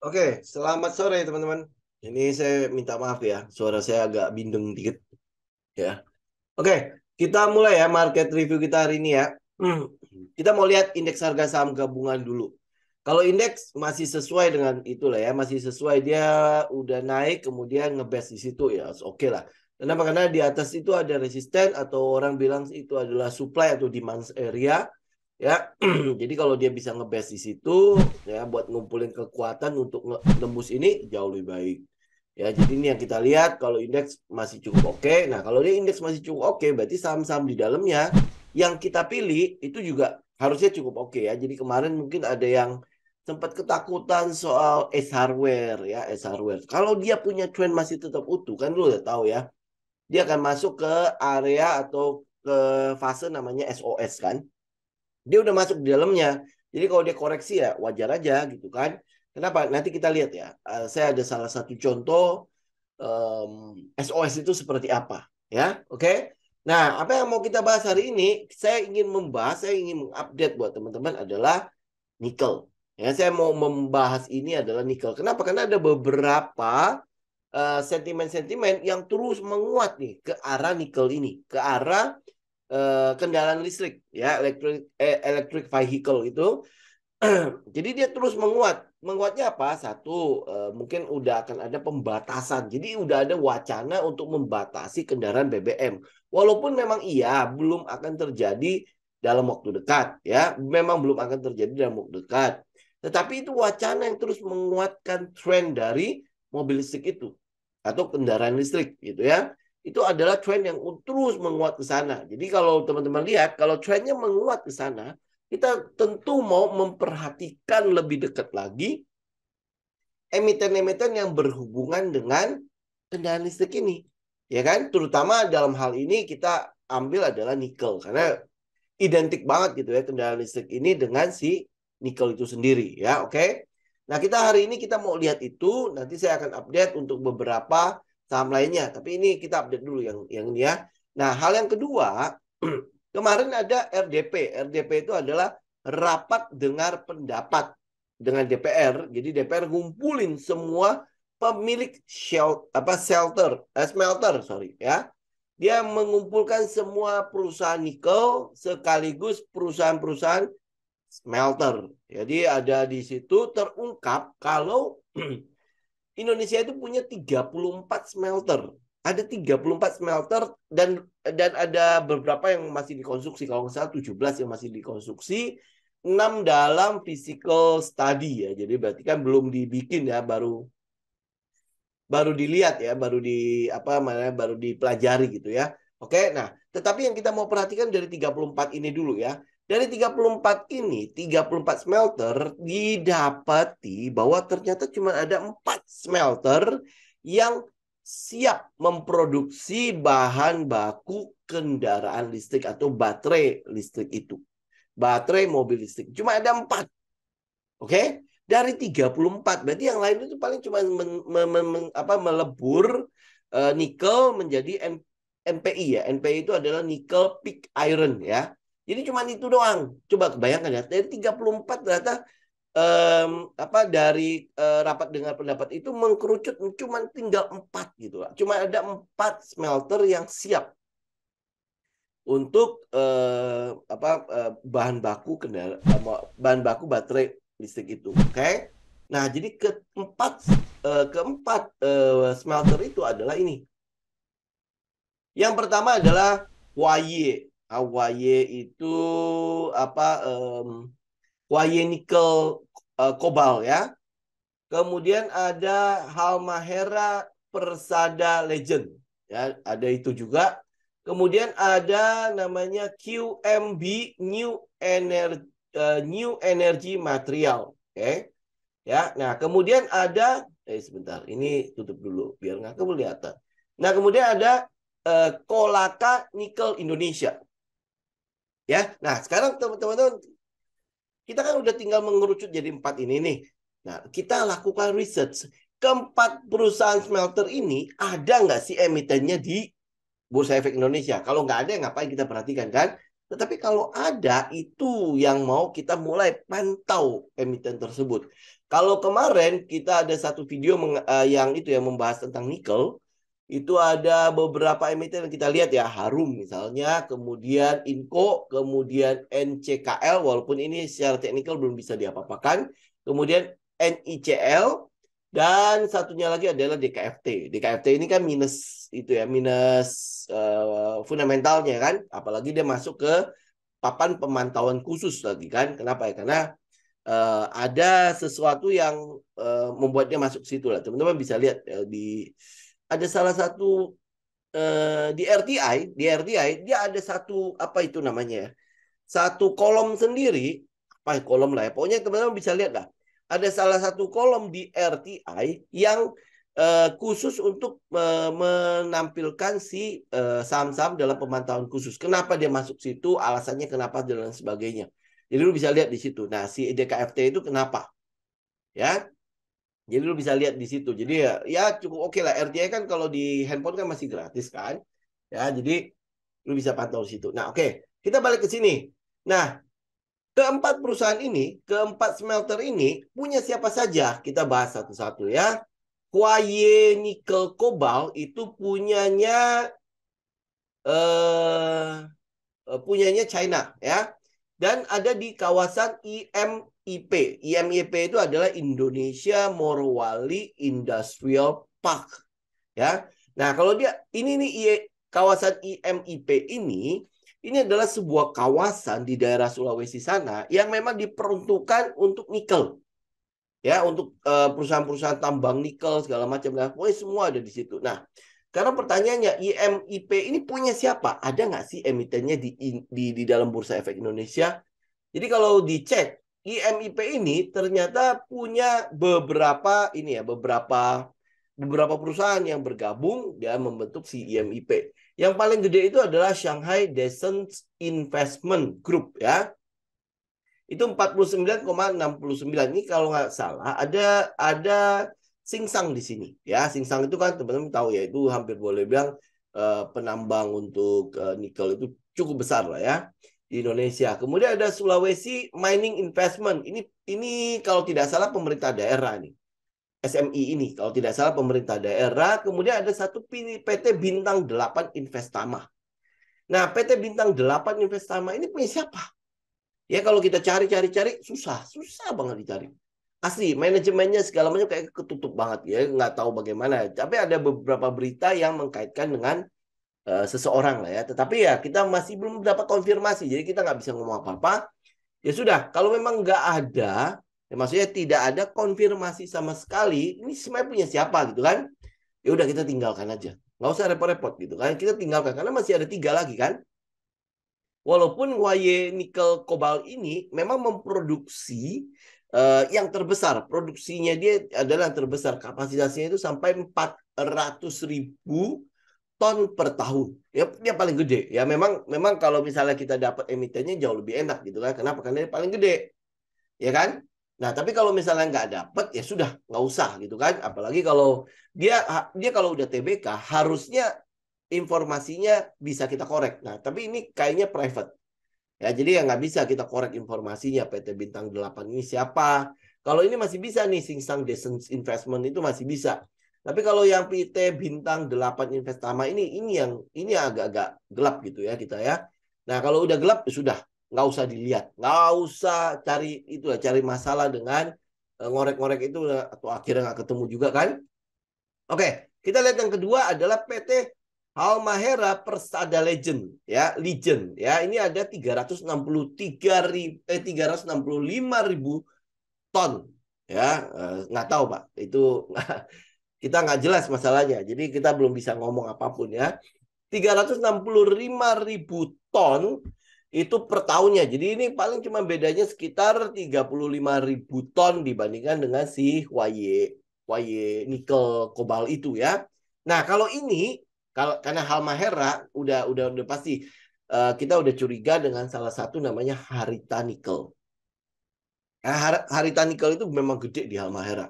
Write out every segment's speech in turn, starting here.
Oke, selamat sore teman-teman. Ini saya minta maaf ya, suara saya agak bindeng dikit ya. Oke, kita mulai ya market review kita hari ini ya. Kita mau lihat indeks harga saham gabungan dulu. Kalau indeks masih sesuai dengan itulah ya, masih sesuai dia udah naik kemudian ngebest di situ ya, oke lah. Kenapa? Karena di atas itu ada resisten atau orang bilang itu adalah supply atau demand area ya. Jadi kalau dia bisa ngebest di situ ya buat ngumpulin kekuatan untuk nembus ini jauh lebih baik. Ya, jadi ini yang kita lihat kalau indeks masih cukup oke. Nah, kalau dia indeks masih cukup oke, berarti saham-saham di dalamnya yang kita pilih itu juga harusnya cukup oke ya. Jadi kemarin mungkin ada yang sempat ketakutan soal S hardware ya, S hardware. Kalau dia punya trend masih tetap utuh, kan lu udah tahu ya. Dia akan masuk ke area atau ke fase namanya SOS kan. Dia udah masuk di dalamnya. Jadi kalau dia koreksi ya wajar aja gitu kan. Kenapa? Nanti kita lihat ya. Saya ada salah satu contoh SOS itu seperti apa ya. Oke. Nah, apa yang mau kita bahas hari ini? Saya ingin mengupdate buat teman-teman adalah nikel. Ya, saya mau membahas ini adalah nikel. Kenapa? Karena ada beberapa sentimen-sentimen yang terus menguat nih ke arah nikel ini, ke arah kendaraan listrik ya, electric vehicle itu. Jadi dia terus menguat. Menguatnya apa? Satu, mungkin udah akan ada pembatasan. Jadi udah ada wacana untuk membatasi kendaraan BBM. Walaupun memang iya belum akan terjadi dalam waktu dekat ya. Memang belum akan terjadi dalam waktu dekat. Tetapi itu wacana yang terus menguatkan tren dari mobil listrik itu atau kendaraan listrik gitu ya. Itu adalah tren yang terus menguat ke sana. Jadi kalau teman-teman lihat kalau trennya menguat ke sana, kita tentu mau memperhatikan lebih dekat lagi emiten-emiten yang berhubungan dengan kendaraan listrik ini. Ya kan? Terutama dalam hal ini kita ambil adalah nikel. Karena identik banget gitu ya kendaraan listrik ini dengan si nikel itu sendiri. Ya, oke? Nah, kita hari ini kita mau lihat itu. Nanti saya akan update untuk beberapa saham lainnya. Tapi ini kita update dulu yang ini ya. Nah, hal yang kedua, kemarin ada RDP. RDP itu adalah rapat dengar pendapat dengan DPR. Jadi DPR ngumpulin semua pemilik smelter, sorry ya. Dia mengumpulkan semua perusahaan nikel sekaligus perusahaan-perusahaan smelter. Jadi ada di situ terungkap kalau Indonesia itu punya 34 smelter. Ada 34 smelter dan ada beberapa yang masih dikonstruksi. Kalau nggak salah 17 yang masih dikonstruksi, 6 dalam physical study ya. Jadi berarti kan belum dibikin ya, baru baru dilihat ya, baru di apa namanya, baru dipelajari gitu ya. Oke, nah, tetapi yang kita mau perhatikan dari 34 ini dulu ya. Dari 34 ini, 34 smelter didapati bahwa ternyata cuma ada 4 smelter yang siap memproduksi bahan baku kendaraan listrik atau baterai listrik itu. Baterai mobil listrik. Cuma ada 4. Oke, dari 34 berarti yang lain itu paling cuma melebur nikel menjadi NPI ya. NPI itu adalah nickel pig iron ya. Jadi cuma itu doang. Coba bayangkan ya, dari 34 ternyata dari rapat dengar pendapat itu mengkerucut cuma tinggal 4 gitu. Cuma ada 4 smelter yang siap untuk bahan baku bahan baku baterai listrik itu. Oke. Nah, jadi keempat smelter itu adalah ini. Yang pertama adalah Huaye. Huaye itu apa Huaye nikel kobal ya. Kemudian ada Halmahera Persada Legend. Ya, ada itu juga. Kemudian ada namanya QMB New Energy Material. Oke. Ya. Nah, kemudian ada sebentar. Ini tutup dulu biar nggak kelihatan. Nah, kemudian ada Kolaka Nikel Indonesia. Ya. Nah, sekarang teman-teman kita kan udah tinggal mengerucut jadi 4 ini nih. Nah, kita lakukan research. Keempat perusahaan smelter ini ada nggak sih emitennya di Bursa Efek Indonesia? Kalau nggak ada, ngapain kita perhatikan kan? Tetapi kalau ada, itu yang mau kita mulai pantau emiten tersebut. Kalau kemarin kita ada satu video yang itu yang membahas tentang nikel, itu ada beberapa emiten yang kita lihat ya, Harum misalnya, kemudian Inco, kemudian NCKL, walaupun ini secara teknikal belum bisa diapa-apakan, kemudian NICL, dan satunya lagi adalah DKFT. DKFT ini kan minus itu ya, minus fundamentalnya kan, apalagi dia masuk ke papan pemantauan khusus lagi kan. Kenapa ya? Karena ada sesuatu yang membuat dia masuk situ lah. Teman-teman bisa lihat ada salah satu di RTI dia ada satu apa itu namanya ya, satu kolom sendiri, apa kolom lah ya, pokoknya teman-teman bisa lihat lah, ada salah satu kolom di RTI yang khusus untuk menampilkan si saham-saham dalam pemantauan khusus. Kenapa dia masuk situ, alasannya kenapa dan sebagainya. Jadi lu bisa lihat di situ. Nah, si DKFT itu kenapa? Ya. Jadi lu bisa lihat di situ. Jadi ya cukup oke lah. RTI kan kalau di handphone kan masih gratis kan. Ya, jadi lu bisa pantau di situ. Nah, oke. Kita balik ke sini. Nah, keempat perusahaan ini, keempat smelter ini punya siapa saja? Kita bahas satu-satu ya. Huaye Nickel Cobalt itu punyanya China ya. Dan ada di kawasan IMIP. IMIP itu adalah Indonesia Morowali Industrial Park ya. Nah, kalau dia ini nih kawasan IMIP ini adalah sebuah kawasan di daerah Sulawesi sana yang memang diperuntukkan untuk nikel. Ya, untuk perusahaan-perusahaan tambang nikel segala macam, nah, pokoknya semua ada di situ. Nah, karena pertanyaannya IMIP ini punya siapa? Ada nggak sih emitennya di dalam Bursa Efek Indonesia? Jadi kalau dicek IMIP ini ternyata punya beberapa perusahaan yang bergabung dan membentuk si IMIP. Yang paling gede itu adalah Shanghai Decent Investment Group ya. Itu 49,69. Ini kalau nggak salah ada Singsang di sini ya. Singsang itu kan teman-teman tahu ya, itu hampir boleh bilang penambang untuk nikel itu cukup besar lah ya di Indonesia. Kemudian ada Sulawesi Mining Investment. Ini kalau tidak salah pemerintah daerah nih. SMI ini kalau tidak salah pemerintah daerah. Kemudian ada satu PT Bintang 8 Investama. Nah, PT Bintang 8 Investama ini punya siapa? Ya kalau kita cari susah banget dicari. Asli, manajemennya segala macam kayak ketutup banget ya, nggak tahu bagaimana. Tapi ada beberapa berita yang mengkaitkan dengan seseorang lah ya. Tetapi ya kita masih belum dapat konfirmasi, jadi kita nggak bisa ngomong apa-apa. Ya sudah, kalau memang nggak ada, ya maksudnya tidak ada konfirmasi sama sekali, ini sebenarnya punya siapa gitu kan? Ya udah kita tinggalkan aja, nggak usah repot-repot gitu kan? Kita tinggalkan karena masih ada 3 lagi kan? Walaupun Huaye Nickel Cobalt ini memang memproduksi yang terbesar, produksinya dia adalah yang terbesar, kapasitasnya itu sampai 400.000 ton per tahun. Ya, dia paling gede. Ya memang kalau misalnya kita dapat emitennya jauh lebih enak gitu kan. Kenapa? Karena dia paling gede. Ya kan? Nah, tapi kalau misalnya nggak dapat ya sudah, nggak usah gitu kan. Apalagi kalau dia kalau udah TBK harusnya informasinya bisa kita korek. Nah, tapi ini kayaknya private. Ya, jadi ya nggak bisa kita korek informasinya PT Bintang 8 ini siapa. Kalau ini masih bisa nih, Singsang Decent Investment itu masih bisa. Tapi kalau yang PT Bintang 8 Investama ini agak-agak gelap gitu ya kita ya. Nah, kalau udah gelap ya sudah, nggak usah dilihat. Nggak usah cari masalah dengan ngorek-ngorek itu atau akhirnya nggak ketemu juga kan. Oke, kita lihat yang kedua adalah PT Halmahera Persada Legend ya, ini ada 365.000 ton ya, nggak tahu Pak, itu kita nggak jelas masalahnya, jadi kita belum bisa ngomong apapun ya. 365.000 ton itu per tahunnya, jadi ini paling cuma bedanya sekitar 35.000 ton dibandingkan dengan si Huaye Nickel Cobalt itu ya. Nah kalau ini karena Halmahera udah pasti kita udah curiga dengan salah satu namanya Harita Nickel. Nah, Harita Nickel itu memang gede di Halmahera.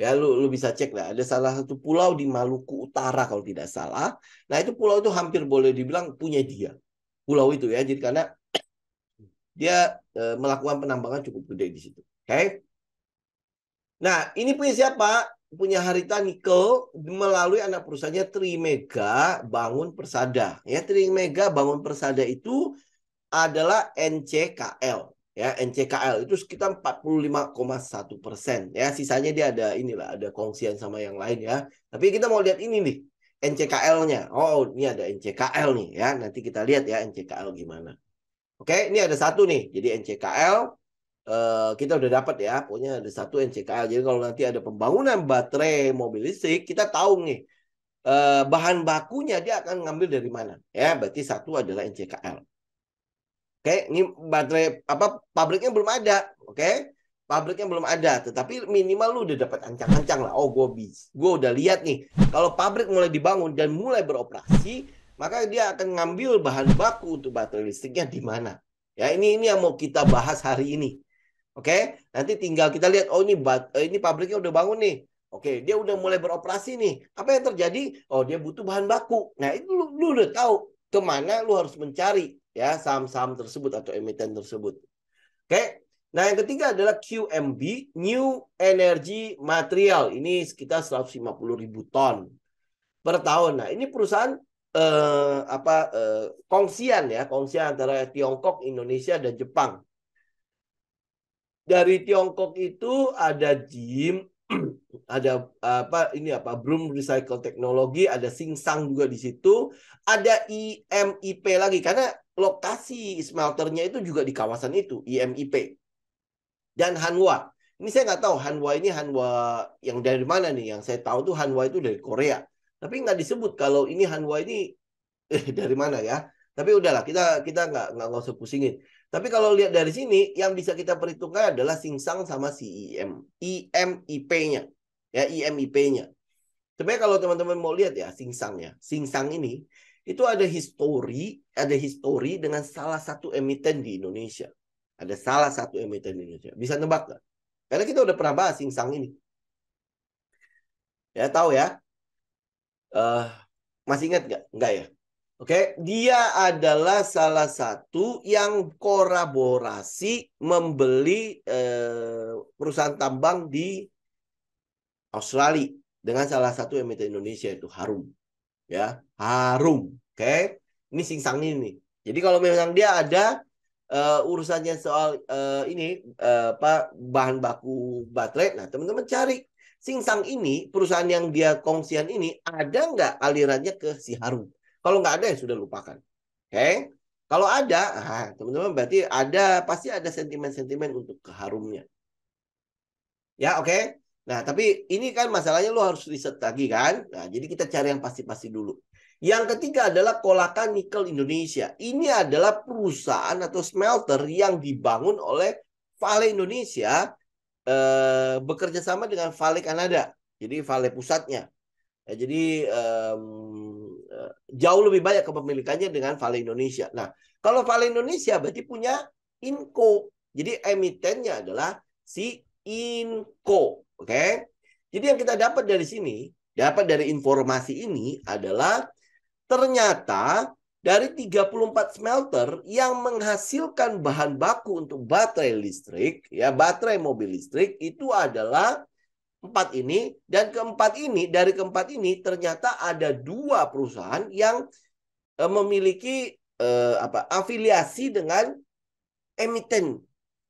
Ya lu bisa cek lah. Ada salah satu pulau di Maluku Utara kalau tidak salah. Nah itu pulau itu hampir boleh dibilang punya dia. Pulau itu ya. Jadi karena dia melakukan penambangan cukup gede di situ. Oke. Nah, ini punya siapa? Punya Harita Nickel melalui anak perusahaannya Trimega Bangun Persada. Ya, Trimega Bangun Persada itu adalah NCKL. Ya, NCKL itu sekitar 45,1%. Ya, sisanya dia ada inilah, ada kongsian sama yang lain ya. Tapi kita mau lihat ini nih, NCKL-nya. Oh, ini ada NCKL nih ya. Nanti kita lihat ya NCKL gimana. Oke, ini ada satu nih. Jadi NCKL kita udah dapat ya, pokoknya ada satu NCKL. Jadi kalau nanti ada pembangunan baterai mobil listrik, kita tahu nih bahan bakunya dia akan ngambil dari mana. Ya, berarti satu adalah NCKL. Oke, ini baterai apa pabriknya belum ada, oke? Pabriknya belum ada, tetapi minimal lu udah dapat ancang-ancang lah. Oh, gue udah lihat nih, kalau pabrik mulai dibangun dan mulai beroperasi, maka dia akan ngambil bahan baku untuk baterai listriknya di mana. Ya, ini yang mau kita bahas hari ini. Oke, nanti tinggal kita lihat, oh ini pabriknya udah bangun nih. Oke, dia udah mulai beroperasi nih. Apa yang terjadi? Oh, dia butuh bahan baku. Nah, itu lu udah tahu kemana lu harus mencari ya saham-saham tersebut atau emiten tersebut. Oke. Nah, yang ketiga adalah QMB, New Energy Material. Ini sekitar 150.000 ton per tahun. Nah, ini perusahaan kongsian ya, kongsian antara Tiongkok, Indonesia dan Jepang. Dari Tiongkok itu ada Jim, ada Broom Recycle Technology, ada Singsang juga di situ, ada IMIP lagi karena lokasi smelternya itu juga di kawasan itu, IMIP. Dan Hanwha. Ini saya nggak tahu Hanwha ini Hanwha yang dari mana nih? Yang saya tahu tuh Hanwha itu dari Korea. Tapi nggak disebut kalau ini Hanwha ini dari mana ya. Tapi udahlah, kita nggak usah pusingin. Tapi kalau lihat dari sini, yang bisa kita perhitungkan adalah Singsang sama si IMIP-nya. Ya, IMIP-nya. Sebenarnya kalau teman-teman mau lihat ya, Singsangnya. Singsang ini, itu ada history dengan salah satu emiten di Indonesia. Ada salah satu emiten di Indonesia. Bisa nebak nggak? Karena kita udah pernah bahas Singsang ini. Ya, tahu ya? Masih ingat nggak? Nggak ya? Oke, dia adalah salah satu yang kolaborasi membeli perusahaan tambang di Australia dengan salah satu emiten Indonesia itu Harum, ya Harum. Oke, ini Singsang ini. Jadi kalau memang dia ada urusannya soal bahan baku baterai, nah teman-teman cari Singsang ini perusahaan yang dia kongsian ini ada nggak alirannya ke si Harum? Kalau nggak ada ya sudah lupakan. Oke. Kalau ada, teman-teman berarti pasti ada sentimen-sentimen untuk keharumnya. Ya, oke. Nah, tapi ini kan masalahnya lo harus riset lagi kan. Nah, jadi kita cari yang pasti-pasti dulu. Yang ketiga adalah Kolaka Nickel Indonesia. Ini adalah perusahaan atau smelter yang dibangun oleh Vale Indonesia bekerja sama dengan Vale Kanada. Jadi Vale pusatnya. Ya, jadi jauh lebih banyak kepemilikannya dengan Vale Indonesia. Nah, kalau Vale Indonesia berarti punya Inco. Jadi emitennya adalah si Inco. Oke. Jadi yang kita dapat dari sini, dapat dari informasi ini adalah ternyata dari 34 smelter yang menghasilkan bahan baku untuk baterai listrik, ya baterai mobil listrik itu adalah dari keempat ini ternyata ada 2 perusahaan yang memiliki afiliasi dengan emiten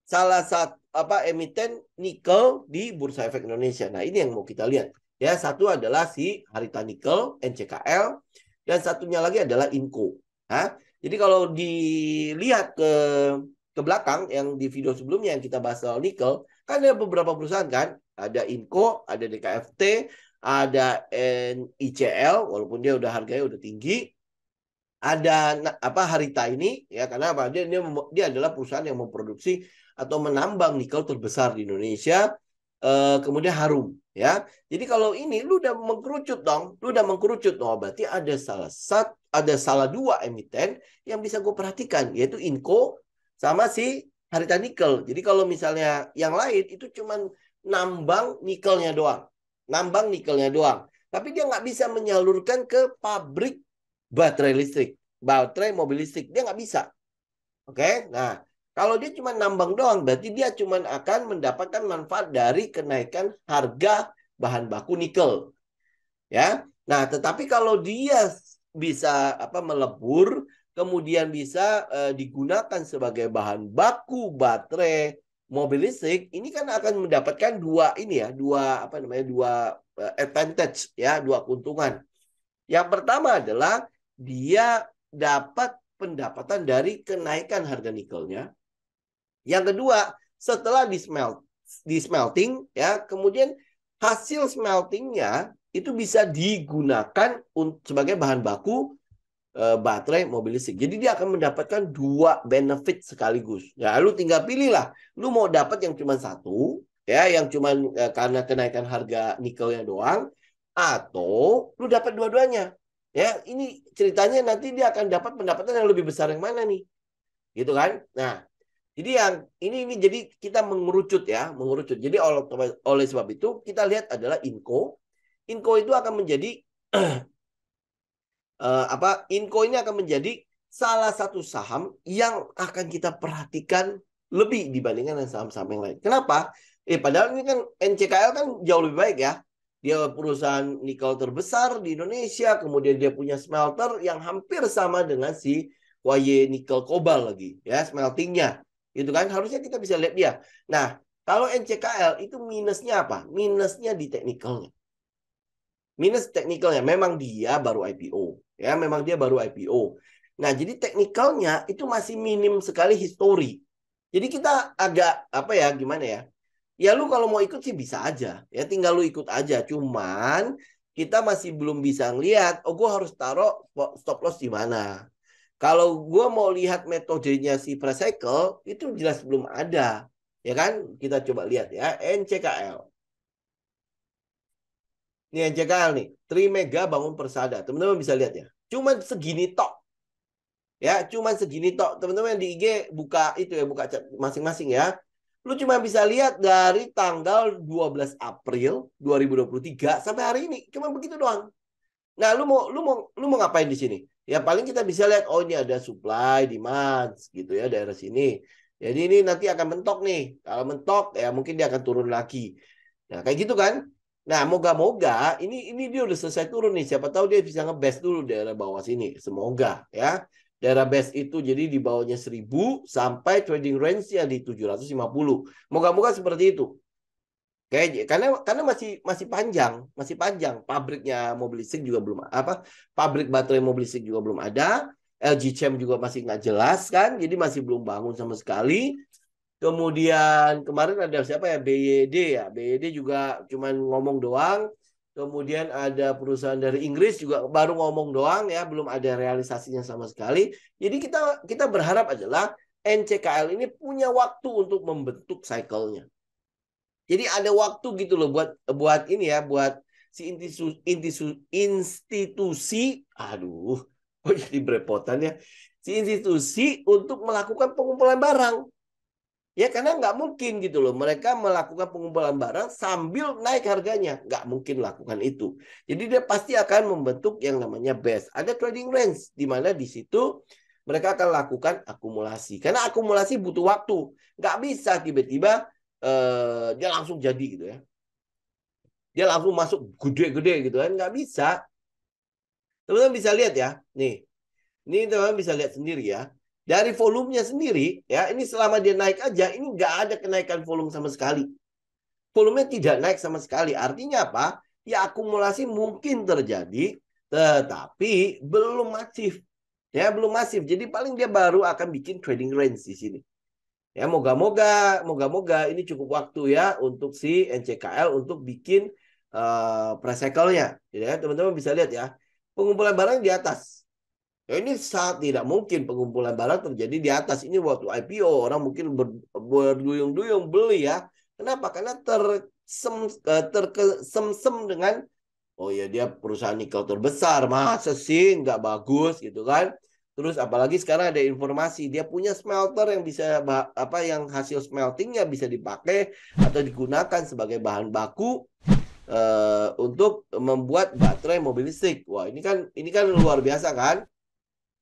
salah satu emiten nikel di Bursa Efek Indonesia. Nah, ini yang mau kita lihat. Ya, satu adalah si Harita Nickel NCKL dan satunya lagi adalah Inco. Jadi kalau dilihat ke belakang yang di video sebelumnya yang kita bahas soal nikel, kan ada beberapa perusahaan kan, ada Inco, ada DKFT, ada NICL walaupun dia udah harganya udah tinggi. Ada Harita ini ya karena dia adalah perusahaan yang memproduksi atau menambang nikel terbesar di Indonesia. Kemudian Harum ya. Jadi kalau ini lu udah mengkerucut dong, berarti ada salah 2 emiten yang bisa gue perhatikan yaitu Inco sama si Harita Nickel. Jadi kalau misalnya yang lain itu cuman nambang nikelnya doang. Tapi dia nggak bisa menyalurkan ke pabrik baterai mobil listrik. Dia nggak bisa. Oke, nah Kalau dia cuma nambang doang, berarti dia cuma akan mendapatkan manfaat dari kenaikan harga bahan baku nikel. Ya. Nah, tetapi kalau dia bisa melebur, kemudian bisa digunakan sebagai bahan baku baterai mobil listrik, ini kan akan mendapatkan dua advantage ya, dua keuntungan. Yang pertama adalah dia dapat pendapatan dari kenaikan harga nikelnya. Yang kedua, setelah di smelting ya, kemudian hasil smeltingnya itu bisa digunakan sebagai bahan baku baterai mobil listrik. Jadi dia akan mendapatkan dua benefit sekaligus. Ya, lu tinggal pilih lah. Lu mau dapat yang cuma satu, ya, yang cuma karena kenaikan harga nikelnya doang, atau lu dapat dua-duanya. Ya, ini ceritanya nanti dia akan dapat pendapatan yang lebih besar yang mana nih? Gitu kan? Nah, jadi yang ini jadi kita mengerucut ya, mengerucut. Jadi oleh sebab itu kita lihat adalah Inco. Inco itu akan menjadi Inco ini akan menjadi salah satu saham yang akan kita perhatikan lebih dibandingkan dengan saham-saham yang lain. Kenapa? Padahal ini kan NCKL kan jauh lebih baik ya. Dia perusahaan nikel terbesar di Indonesia, kemudian dia punya smelter yang hampir sama dengan si YY Nikel Cobalt lagi, ya smeltingnya. Itu kan harusnya kita bisa lihat dia. Nah, kalau NCKL itu minusnya apa? Minusnya di teknikalnya. Minus teknikalnya, memang dia baru IPO. Ya, memang dia baru IPO. Nah, jadi teknikalnya itu masih minim sekali histori. Jadi kita agak gimana ya? Ya lu kalau mau ikut sih bisa aja. Ya tinggal lu ikut aja. Cuman kita masih belum bisa ngelihat, oh gue harus taruh stop loss di mana. Kalau gue mau lihat metodenya si Precycle, itu jelas belum ada. Ya kan? Kita coba lihat ya, NCKL. Ini NCKL nih, Trimega Bangun Persada. Teman-teman bisa lihat ya. Cuman segini tok. Ya, cuman segini tok. Teman-teman di IG buka itu ya, buka masing-masing ya. Lu cuma bisa lihat dari tanggal 12 April 2023 sampai hari ini. Cuma begitu doang. Nah, lu mau ngapain di sini? Ya paling kita bisa lihat, oh ini ada supply, demand gitu ya daerah sini. Jadi ini nanti akan mentok nih. Kalau mentok ya mungkin dia akan turun lagi. Nah, kayak gitu kan? Nah, moga-moga ini dia udah selesai turun nih. Siapa tahu dia bisa ngebest dulu daerah bawah sini. Semoga ya. Daerah best itu jadi di bawahnya 1000 sampai trading range-nya di 750. Moga-moga seperti itu. Oke, karena masih panjang. Pabriknya mobil listrik juga belum pabrik baterai mobil listrik juga belum ada. LG Chem juga masih nggak jelas kan, jadi masih belum bangun sama sekali. Kemudian kemarin ada siapa ya, BYD ya, BYD juga cuman ngomong doang. Kemudian ada perusahaan dari Inggris juga baru ngomong doang ya, belum ada realisasinya sama sekali. Jadi kita berharap adalah NCKL ini punya waktu untuk membentuk cycle-nya. Jadi ada waktu gitu loh buat ini ya, buat si institusi, aduh, kok jadi berepotan ya, si institusi untuk melakukan pengumpulan barang. Ya karena nggak mungkin gitu loh, mereka melakukan pengumpulan barang sambil naik harganya, nggak mungkin lakukan itu. Jadi dia pasti akan membentuk yang namanya base. Ada trading range di mana di situ mereka akan lakukan akumulasi. Karena akumulasi butuh waktu, nggak bisa tiba-tiba dia langsung jadi gitu ya. Dia langsung masuk gede-gede gitu kan, nggak bisa. Teman-teman bisa lihat ya, nih. Ini teman-teman bisa lihat sendiri ya. Dari volumenya sendiri, ya ini selama dia naik aja, ini nggak ada kenaikan volume sama sekali. Volumenya tidak naik sama sekali. Artinya apa? Ya akumulasi mungkin terjadi, tetapi belum masif. Ya belum masif. Jadi paling dia baru akan bikin trading range di sini. Ya moga-moga ini cukup waktu ya untuk si NCKL untuk bikin pre-cycle-nya. Ya, teman-teman bisa lihat ya. Pengumpulan barang di atas. Ya, ini saat tidak mungkin pengumpulan barang terjadi di atas. Ini waktu IPO orang mungkin berduyung-duyung beli ya. Kenapa? Karena terkesem dengan oh ya dia perusahaan nikel terbesar, masa sih nggak bagus gitu kan. Terus apalagi sekarang ada informasi dia punya smelter yang bisa yang hasil smeltingnya bisa dipakai atau digunakan sebagai bahan baku untuk membuat baterai mobil listrik. Wah, ini kan luar biasa kan?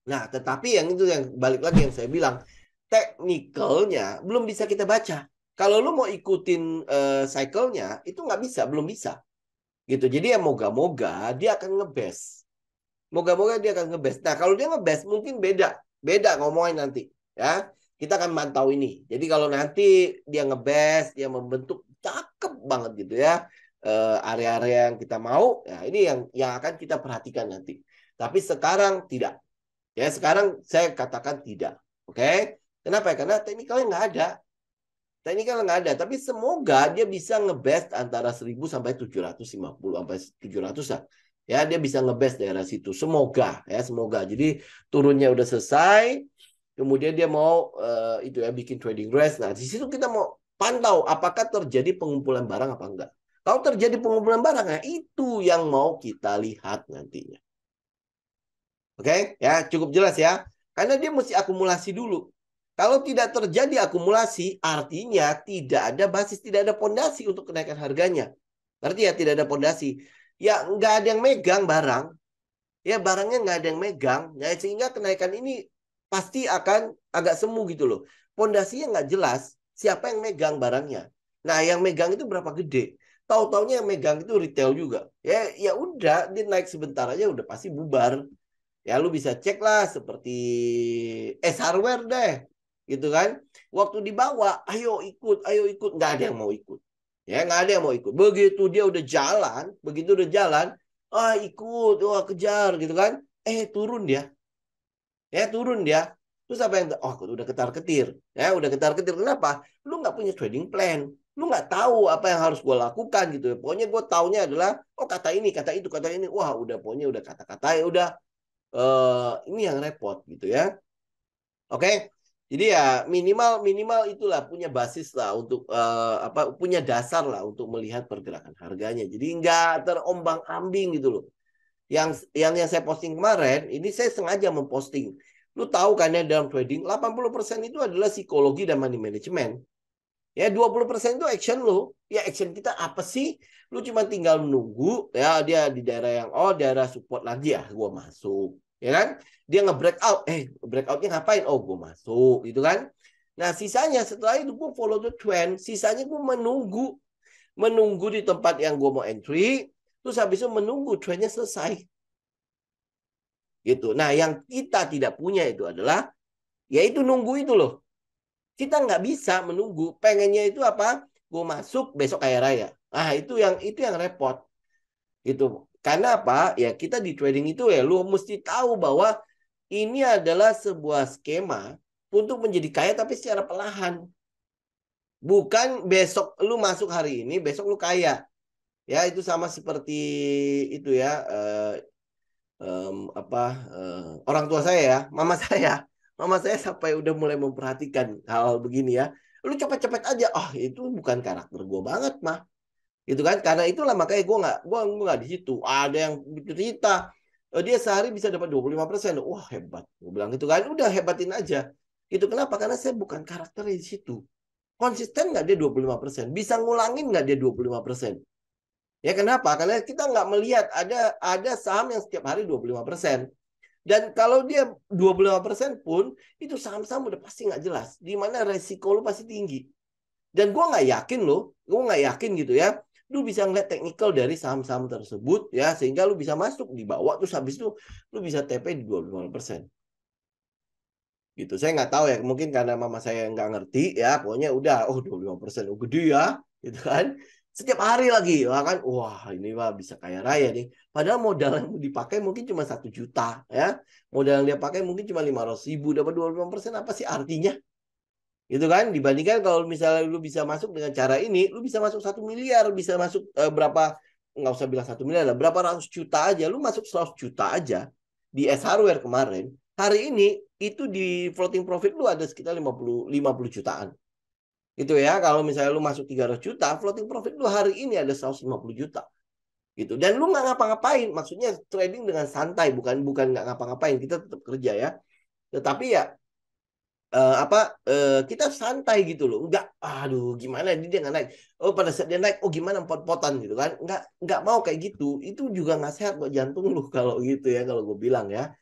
Nah, tetapi yang itu yang balik lagi yang saya bilang, teknikalnya belum bisa kita baca. Kalau lu mau ikutin cycle-nya, itu nggak bisa, belum bisa. Gitu. Jadi ya moga-moga dia akan ngebest. Moga-moga dia akan ngebest. Nah, kalau dia ngebest mungkin beda. Beda ngomongin nanti. Ya, kita akan mantau ini. Jadi kalau nanti dia ngebest, dia membentuk cakep banget gitu ya. Area-area yang kita mau, ya ini yang akan kita perhatikan nanti. Tapi sekarang tidak. Ya, sekarang saya katakan tidak. Oke? Kenapa? Karena teknikalnya nggak ada. Teknikal nggak ada, tapi semoga dia bisa ngebest antara 1000 sampai 750 sampai 700 lah. Ya, dia bisa ngebest daerah situ. Semoga ya, semoga. Jadi turunnya udah selesai, kemudian dia mau itu ya bikin trading range. Nah, di situ kita mau pantau apakah terjadi pengumpulan barang apa enggak. Kalau terjadi pengumpulan barang, nah itu yang mau kita lihat nantinya. Oke, ya cukup jelas ya. Karena dia mesti akumulasi dulu. Kalau tidak terjadi akumulasi, artinya tidak ada basis, tidak ada pondasi untuk kenaikan harganya. Berarti ya tidak ada pondasi. Ya nggak ada yang megang barang. Ya barangnya nggak ada yang megang. Ya, sehingga kenaikan ini pasti akan agak semu gitu loh. Pondasinya nggak jelas. Siapa yang megang barangnya? Nah yang megang itu berapa gede? Tahu-taunya yang megang itu retail juga. Ya udah dia naik sebentar aja udah pasti bubar. Ya lu bisa cek lah seperti hardware deh. Gitu kan. Waktu dibawa, ayo ikut. Nggak ada yang mau ikut. Ya nggak ada yang mau ikut. Begitu dia udah jalan, ikut, wah kejar gitu kan. Turun dia. Ya turun dia. Terus apa yang, udah ketar-ketir. Ya udah ketar-ketir. Kenapa? Lu nggak punya trading plan. Lu nggak tahu apa yang harus gue lakukan gitu ya. Pokoknya gue taunya adalah, kata ini, kata itu, kata ini. Wah udah pokoknya udah kata-kata ya udah ini yang repot gitu ya. Oke. Jadi ya minimal minimal itulah punya basis lah untuk punya dasar lah untuk melihat pergerakan harganya. Jadi nggak terombang-ambing gitu loh. Yang saya posting kemarin, ini saya sengaja memposting. Lu tahu kan ya dalam trading 80% itu adalah psikologi dan money management. Ya 20% itu action lu. Ya action kita apa sih? Lu cuma tinggal menunggu ya dia di daerah yang daerah support lagi ya gua masuk. Ya kan? Dia nge-breakout. Breakoutnya ngapain? Gua masuk gitu kan. Nah, sisanya setelah itu gua follow the trend, sisanya gua menunggu. Menunggu di tempat yang gua mau entry, terus habis itu menunggu trendnya selesai. Gitu. Nah, yang kita tidak punya itu adalah yaitu nunggu itu loh. Kita nggak bisa menunggu. Pengennya itu apa? Gue masuk besok kaya raya. Ah itu yang repot. Gitu. Karena apa? Ya kita di trading itu ya lu mesti tahu bahwa ini adalah sebuah skema untuk menjadi kaya tapi secara perlahan. Bukan besok lu masuk hari ini, besok lu kaya. Ya itu sama seperti itu ya. Orang tua saya ya, mama saya sampai udah mulai memperhatikan hal begini ya. Lu cepet-cepet aja, itu bukan karakter gue banget mah, gitu kan? Karena itulah makanya gue nggak di situ. Ada yang cerita dia sehari bisa dapat 25%. Wah hebat, gue bilang gitu kan. Udah hebatin aja. Itu kenapa? Karena saya bukan karakter di situ. Konsisten nggak dia 25%? Bisa ngulangin nggak dia 25%? Ya kenapa? Karena kita nggak melihat ada saham yang setiap hari 25%. Dan kalau dia 25% pun, itu saham-saham udah pasti nggak jelas. Di mana resiko lu pasti tinggi. Dan gue nggak yakin loh, gue nggak yakin gitu ya. Lu bisa ngeliat teknikal dari saham-saham tersebut ya, sehingga lu bisa masuk di bawah, terus habis itu lu bisa TP di 25%. Gitu. Saya nggak tahu ya, mungkin karena mama saya nggak ngerti ya, pokoknya udah, 25%, gede ya, gitu kan. Setiap hari lagi, kan, wah ini mah bisa kaya raya nih. Padahal modal yang dipakai mungkin cuma 1 juta ya, modal yang dia pakai mungkin cuma 500.000, dapat 25%, apa sih artinya? Gitu kan, dibandingkan kalau misalnya lu bisa masuk dengan cara ini, lu bisa masuk 1 miliar, bisa masuk berapa, nggak usah bilang 1 miliar lah, berapa ratus juta aja, lu masuk 100 juta aja di S Hardware kemarin, hari ini itu di floating profit lu ada sekitar 50 jutaan. Gitu ya, kalau misalnya lu masuk 300 juta, floating profit lu hari ini ada 150 juta. Gitu. Dan lu nggak ngapa-ngapain, maksudnya trading dengan santai, bukan nggak ngapa-ngapain, kita tetap kerja ya. Tetapi ya kita santai gitu loh, nggak gimana dia nggak naik, pada saat dia naik gimana pot-potan gitu kan, nggak mau kayak gitu, itu juga nggak sehat buat jantung lu kalau gitu ya, kalau gue bilang ya.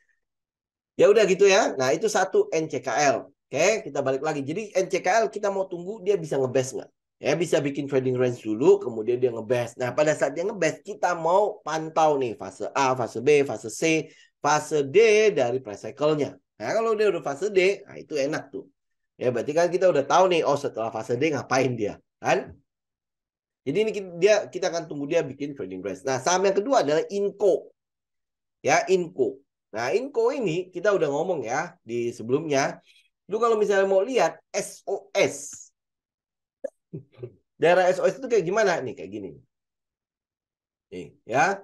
Ya udah gitu ya. Nah itu satu NCKL. Oke, kita balik lagi. Jadi NCKL kita mau tunggu dia bisa ngebest nggak? Ya, bisa bikin trading range dulu, kemudian dia ngebest. Nah, pada saat dia ngebest, kita mau pantau nih fase A, fase B, fase C, fase D dari price cycle-nya. Nah, kalau dia udah fase D, nah itu enak tuh. Ya, berarti kan kita udah tahu nih, oh setelah fase D ngapain dia, kan? Jadi ini kita akan tunggu dia bikin trading range. Nah, saham yang kedua adalah Inco. Ya, Inco. Nah, Inco ini kita udah ngomong ya di sebelumnya. Lu kalau misalnya mau lihat SOS, daerah SOS itu kayak gimana nih? Kayak gini. Nih, ya.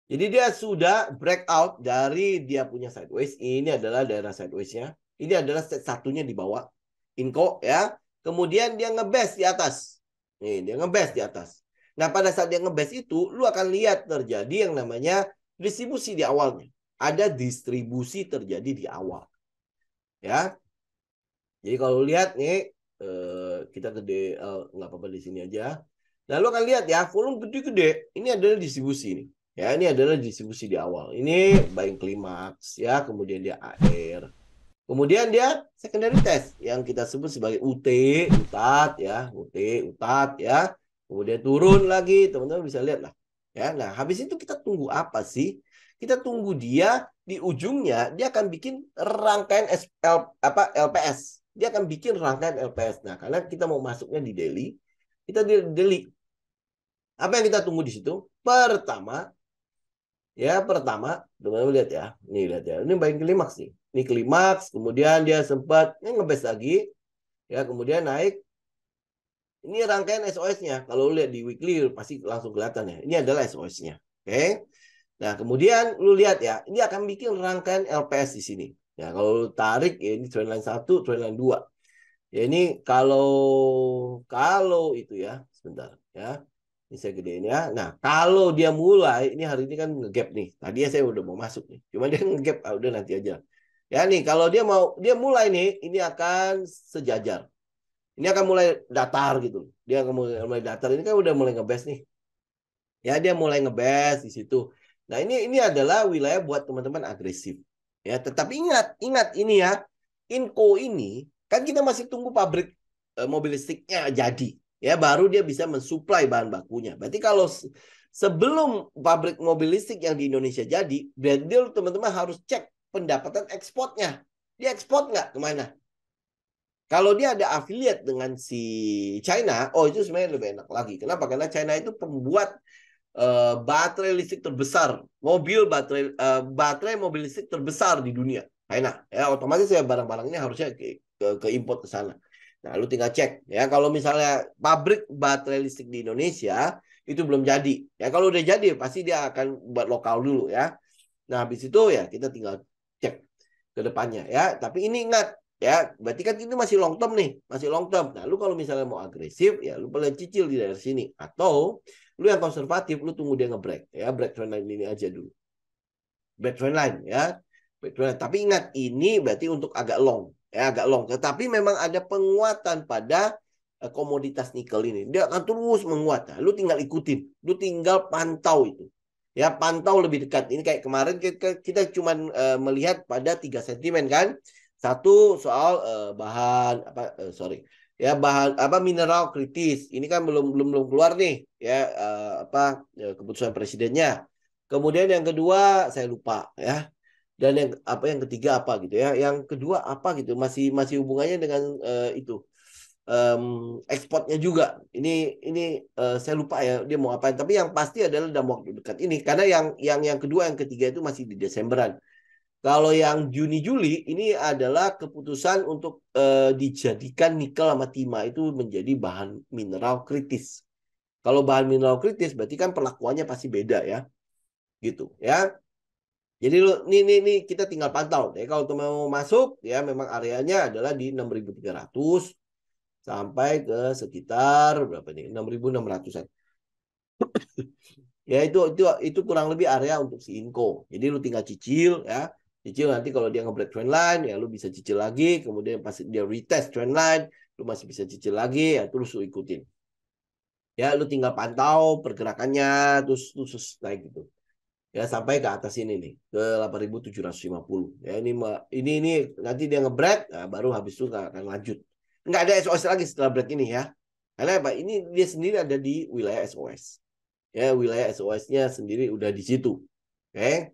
Jadi dia sudah breakout dari dia punya sideways. Ini adalah daerah sideways-nya. Ini adalah set satunya di bawah. Inco ya. Kemudian dia ngebest di atas. Nih, dia ngebest di atas. Nah, pada saat dia ngebest itu, lu akan lihat terjadi yang namanya distribusi di awalnya. Ada distribusi terjadi di awal. Ya. Jadi kalau lihat nih, kita gede, nggak apa-apa di sini aja. Nah, lo akan lihat ya, volume gede-gede. Ini adalah distribusi nih. Ya, ini adalah distribusi di awal. Ini buying klimaks ya, kemudian dia AR. Kemudian dia secondary test yang kita sebut sebagai UT, UTAT ya, UT, UTAT ya. Kemudian turun lagi, teman-teman bisa lihat lah. Ya, nah habis itu kita tunggu apa sih? Kita tunggu dia di ujungnya dia akan bikin rangkaian LPS. Dia akan bikin rangkaian LPS. Nah, karena kita mau masuknya di daily, kita di daily. Apa yang kita tunggu di situ? Pertama, teman-teman lihat ya. Nih lihat ya. Ini buying klimaks nih. Ini klimaks, kemudian dia sempat ngebest lagi. Ya, kemudian naik. Ini rangkaian SOS-nya. Kalau lihat di weekly pasti langsung kelihatan ya. Ini adalah SOS-nya. Oke. Nah, kemudian lu lihat ya, ini akan bikin rangkaian LPS di sini. Ya, kalau lu tarik ya ini trendline 1, trendline 2. Ya ini kalau itu ya, sebentar ya. Ini saya gedein ya. Nah, kalau dia mulai, ini hari ini kan nge-gap nih. Tadi ya saya udah mau masuk nih. Cuma dia nge-gap, udah nanti aja. Ya nih, kalau dia mulai nih, ini akan sejajar. Ini akan mulai datar gitu. Dia akan mulai datar. Ini kan udah mulai ngebest nih. Ya, dia mulai ngebest di situ. Nah, ini adalah wilayah buat teman-teman agresif. Ya, tetapi ingat ini ya. Inco ini kan kita masih tunggu pabrik mobil listriknya jadi. Ya, baru dia bisa mensuplai bahan bakunya. Berarti kalau sebelum pabrik mobil listrik yang di Indonesia jadi, berarti teman-teman harus cek pendapatan ekspornya. Dia ekspor nggak kemana? Kalau dia ada affiliate dengan si China, oh itu sebenarnya lebih enak lagi. Kenapa? Karena China itu pembuat baterai listrik terbesar, baterai mobil listrik terbesar di dunia. China. Ya, otomatis ya barang-barangnya harusnya ke import ke sana. Nah, lu tinggal cek ya kalau misalnya pabrik baterai listrik di Indonesia itu belum jadi. Ya, kalau udah jadi pasti dia akan buat lokal dulu ya. Nah, habis itu ya kita tinggal cek ke depannya ya. Tapi ini ingat ya, berarti kan itu masih long term nih, masih long term. Nah, lu kalau misalnya mau agresif ya lu boleh cicil di daerah sini atau lu yang konservatif lu tunggu dia nge-break ya, break trendline ini aja dulu. Break trendline ya. Break trendline. Tapi ingat ini berarti untuk agak long ya, agak long. Tetapi memang ada penguatan pada komoditas nikel ini. Dia akan terus menguat. Nah, lu tinggal ikutin, lu tinggal pantau itu. Ya, pantau lebih dekat. Ini kayak kemarin kita cuma melihat pada 3 sentimen kan. Satu soal bahan ya bahan mineral kritis. Ini kan belum keluar nih ya keputusan presidennya. Kemudian yang kedua saya lupa ya. Dan yang ketiga apa gitu ya. Yang kedua apa gitu masih hubungannya dengan itu ekspornya juga. Ini saya lupa ya dia mau apain. Tapi yang pasti adalah dalam waktu dekat ini karena yang kedua yang ketiga itu masih di Desemberan. Kalau yang Juni Juli ini adalah keputusan untuk dijadikan nikel sama timah itu menjadi bahan mineral kritis. Kalau bahan mineral kritis berarti kan perlakuannya pasti beda ya. Gitu ya. Jadi ini kita tinggal pantau. Ya, kalau mau masuk ya memang areanya adalah di 6.300 sampai ke sekitar berapa nih? 6.600-an. Ya itu kurang lebih area untuk si Inco. Jadi lu tinggal cicil ya. Cicil nanti kalau dia nge-break trendline ya lu bisa cicil lagi, kemudian pas dia retest trendline, lu masih bisa cicil lagi ya terus lu ikutin. Ya lu tinggal pantau pergerakannya terus naik gitu. ya sampai ke atas ini nih ke 8.750 ya. Ini nanti dia nge-break, nah, baru habis itu akan lanjut, nggak ada SOS lagi setelah break ini ya, karena apa, ini dia sendiri ada di wilayah SOS ya, wilayah SOS-nya sendiri udah di situ. Oke,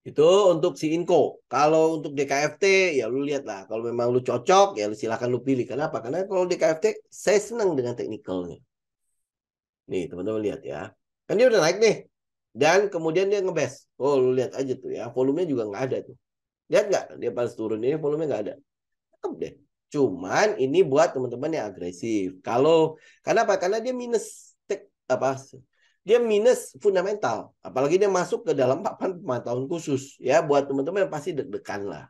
itu untuk si Inco. Kalau untuk DKFT ya lu lihat lah, kalau memang lu cocok ya lu silakan lu pilih. Kenapa? Karena kalau DKFT saya senang dengan teknikalnya. Nih teman-teman lihat ya, kan dia udah naik nih dan kemudian dia ngebes. Oh lu lihat aja tuh ya, volumenya juga nggak ada tuh. Lihat nggak? Dia pas turun ini volumenya nggak ada. Cakep deh. Cuman ini buat teman-teman yang agresif. Karena apa? Karena dia minus apa? Dia minus fundamental. Apalagi dia masuk ke dalam papan pemantauan khusus. Ya buat teman-teman yang pasti deg-degan lah.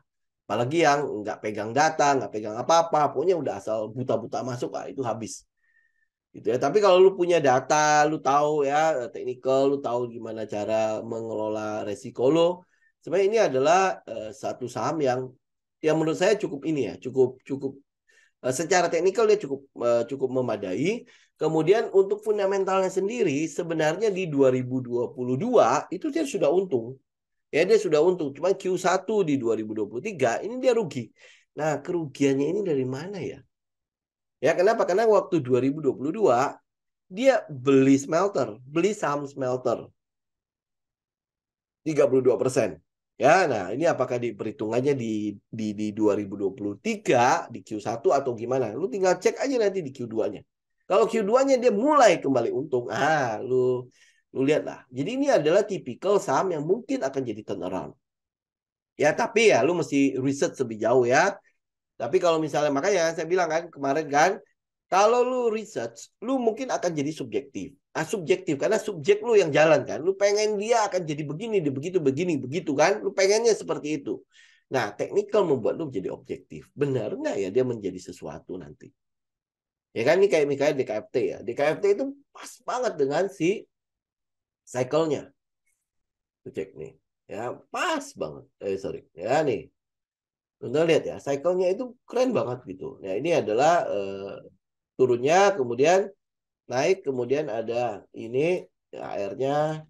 Apalagi yang nggak pegang data, nggak pegang apa-apa, pokoknya udah asal buta-buta masuk, ah, itu habis. Gitu ya. Tapi kalau lu punya data, lu tahu ya teknikal, lu tahu gimana cara mengelola resiko lo. Sebenarnya ini adalah satu saham yang menurut saya cukup ini ya, cukup cukup secara teknikal dia cukup memadai. Kemudian untuk fundamentalnya sendiri sebenarnya di 2022 itu dia sudah untung. Ya dia sudah untung, cuma Q1 di 2023 ini dia rugi. Nah, kerugiannya ini dari mana ya? Ya, kenapa? Karena waktu 2022 dia beli smelter, beli saham smelter 32%. Ya, nah ini apakah diperhitungannya di 2023 di Q1 atau gimana? Lu tinggal cek aja nanti di Q2-nya. Kalau Q2-nya dia mulai kembali untung, lu lihat lah. Jadi ini adalah tipikal saham yang mungkin akan jadi turnaround. Ya, tapi ya lu mesti riset lebih jauh ya. Tapi kalau misalnya, makanya saya bilang kan kemarin kan, kalau lu research, lu mungkin akan jadi subjektif. Subjektif karena subjek lu yang jalan kan. Lu pengen dia akan jadi begini, begitu, begini, begitu kan. Lu pengennya seperti itu. Nah, teknikal membuat lu jadi objektif. Benar nggak ya dia menjadi sesuatu nanti? Ya kan ini kayak misalnya DKFT ya. DKFT itu pas banget dengan si cycle-nya. Tuh cek nih. Ya, pas banget. Sorry. Ya nih. Anda lihat ya, cycle-nya itu keren banget gitu. Nah, ini adalah turunnya, kemudian naik, kemudian ada ini ya, airnya,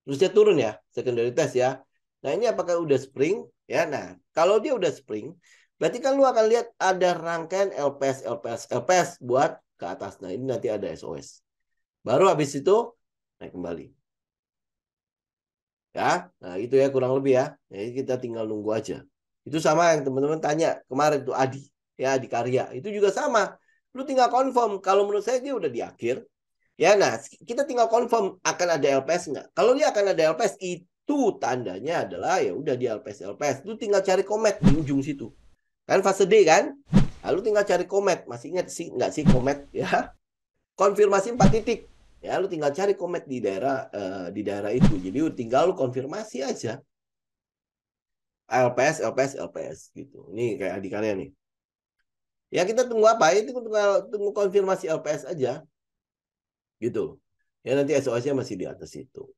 terus dia turun ya, secondary test ya. Nah, ini apakah udah spring? Ya, nah, kalau dia udah spring, berarti kan lu akan lihat ada rangkaian LPS, LPS, LPS buat ke atas. Nah, ini nanti ada SOS. Baru habis itu naik kembali. Ya, nah itu ya kurang lebih ya. Jadi kita tinggal nunggu aja. Itu sama yang teman-teman tanya kemarin tuh Adi, ya Adi Karya. Itu juga sama. Lu tinggal confirm. Kalau menurut saya dia udah di akhir. Ya, nah kita tinggal confirm akan ada LPS nggak. Kalau dia akan ada LPS itu tandanya adalah ya udah di LPS LPS. Lu tinggal cari komet di ujung situ. Kan fase D kan. Lalu tinggal cari komet. Masih ingat sih nggak sih komet ya? Konfirmasi 4 titik. Ya, lu tinggal cari komet di daerah itu. Jadi lu tinggal lu konfirmasi aja. LPS, LPS, LPS gitu. Ini kayak adikannya nih. Ya kita tunggu apa? Itu tunggu konfirmasi LPS aja. Gitu. Ya nanti SOS-nya masih di atas itu.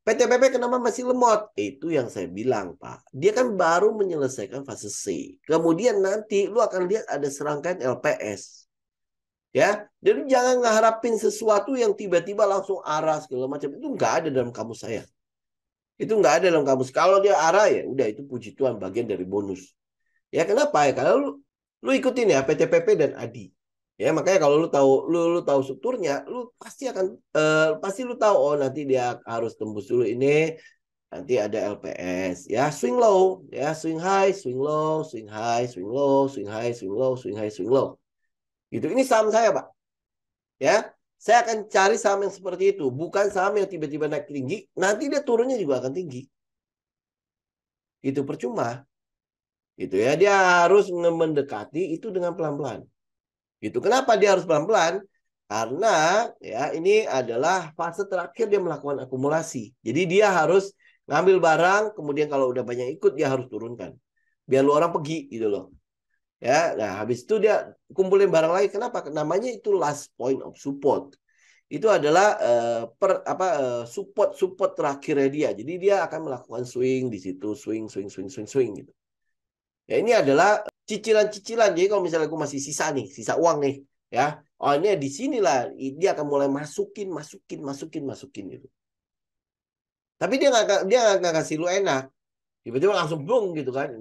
PTPP kenapa masih lemot? Itu yang saya bilang, Pak. Dia kan baru menyelesaikan fase C. Kemudian nanti lu akan lihat ada serangkaian LPS. Ya, jadi jangan ngeharapin sesuatu yang tiba-tiba langsung arah segala macam. Itu nggak ada dalam kamus saya. Itu nggak ada dalam kamus. Kalau dia arah ya udah itu puji Tuhan bagian dari bonus. Ya kenapa ya? Karena lu ikutin ya PTPP dan ADI. Ya makanya kalau lu tahu strukturnya, lu pasti lu tahu oh nanti dia harus tembus dulu ini, nanti ada LPS. Ya swing low, ya swing high, swing low, swing high, swing low, swing high, swing low, swing high, swing low. Gitu. Ini saham saya, Pak. Ya, saya akan cari saham yang seperti itu, bukan saham yang tiba-tiba naik tinggi, nanti dia turunnya juga akan tinggi. Itu percuma. Gitu ya, dia harus mendekati itu dengan pelan-pelan. Gitu. Kenapa dia harus pelan-pelan? Karena ya ini adalah fase terakhir dia melakukan akumulasi. Jadi dia harus ngambil barang, kemudian kalau udah banyak ikut dia harus turunkan. Biar lu orang pergi gitu loh. Ya, nah habis itu dia kumpulin barang lagi. Kenapa? Namanya itu last point of support. Itu adalah support terakhirnya dia. Jadi dia akan melakukan swing di situ, swing swing gitu. Ya ini adalah cicilan-cicilan. Jadi kalau misalnya aku masih sisa nih, sisa uang nih, ya Oh ini di sinilah dia akan mulai masukin gitu. Tapi dia nggak kasih lu enak. Tiba-tiba langsung blung gitu kan?